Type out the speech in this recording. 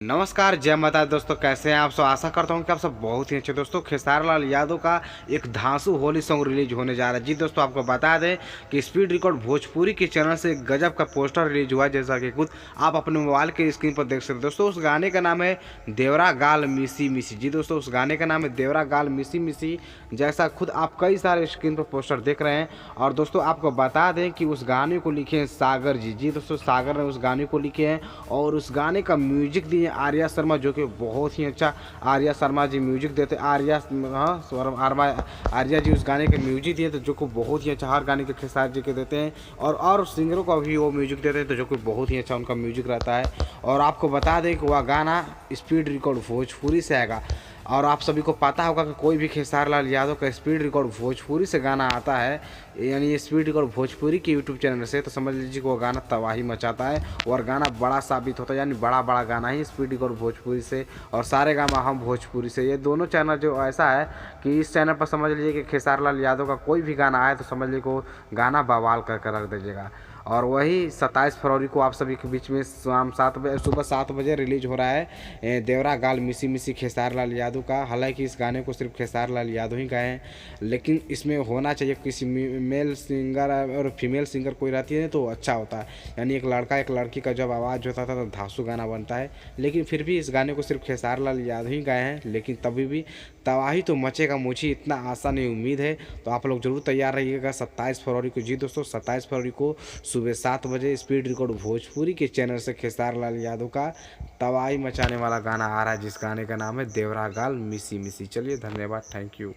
नमस्कार, जय माता दी दोस्तों। कैसे हैं आप सब? आशा करता हूं कि आप सब बहुत ही अच्छे। दोस्तों, खेसारी लाल यादव का एक धांसू होली सॉन्ग रिलीज होने जा रहा है। जी दोस्तों, आपको बता दें कि स्पीड रिकॉर्ड भोजपुरी के चैनल से एक गजब का पोस्टर रिलीज हुआ है, जैसा कि खुद आप अपने मोबाइल के स्क्रीन पर देख सकते हैं। दोस्तों, उस गाने का नाम है देवरा गाल मिसी मिसी। जी दोस्तों, उस गाने का नाम है देवरा गाल मिसी मिसी, जैसा खुद आप कई सारे स्क्रीन पर पोस्टर देख रहे हैं। और दोस्तों, आपको बता दें कि उस गाने को लिखे हैं सागर जी। जी दोस्तों, सागर ने उस गाने को लिखे हैं और उस गाने का म्यूजिक दिए आर्या शर्मा, जो कि बहुत ही अच्छा आर्या शर्मा जी म्यूजिक देते। आर्या जी उस गाने के म्यूजिक दिए, तो जो को बहुत ही अच्छा हर गाने के खेसारी जी के देते हैं। और सिंगरों का भी वो म्यूजिक देते हैं, तो जो कि बहुत ही अच्छा उनका म्यूजिक रहता है। और आपको बता दें कि वह गाना स्पीड रिकॉर्ड भोजपुरी से आएगा। और आप सभी को पता होगा कि कोई भी खेसारी लाल यादव का स्पीड रिकॉर्ड भोजपुरी से गाना आता है, यानी ये स्पीड रिकॉर्ड भोजपुरी के यूट्यूब चैनल से, तो समझ लीजिए कि वो गाना तबाही मचाता है और गाना बड़ा साबित होता है। यानी बड़ा गाना ही स्पीड रिकॉर्ड भोजपुरी से और सारे गामा हम भोजपुरी से, ये दोनों चैनल जो ऐसा है कि इस चैनल पर समझ लीजिए कि खेसारी लाल यादव का कोई भी गाना आए तो समझ लीजिए को गाना बवाल कर रख दीजिएगा। और वही 27 फरवरी को आप सभी के बीच में सुबह 7 बजे रिलीज हो रहा है देवरा गाल मिसी मिसी खेसारी लाल यादव का। हालांकि इस गाने को सिर्फ खेसारी लाल यादव ही गाए हैं, लेकिन इसमें होना चाहिए किसी मेल सिंगर और फीमेल सिंगर कोई रहती है तो अच्छा होता है। यानी एक लड़का एक लड़की का जब आवाज़ होता था तो धांसू गाना बनता है। लेकिन फिर भी इस गाने को सिर्फ खेसारी लाल यादव ही गाए हैं, लेकिन तभी भी तबाही तो मचेगा, मुझे इतना आशा नहीं उम्मीद है। तो आप लोग जरूर तैयार रहिएगा 27 फरवरी को। जी दोस्तों, 27 फरवरी को सुबह 7 बजे स्पीड रिकॉर्ड भोजपुरी के चैनल से खेसारी लाल यादव का तबाही मचाने वाला गाना आ रहा है, जिस गाने का नाम है देवरा गाल मिसी मिसी। चलिए, धन्यवाद, थैंक यू।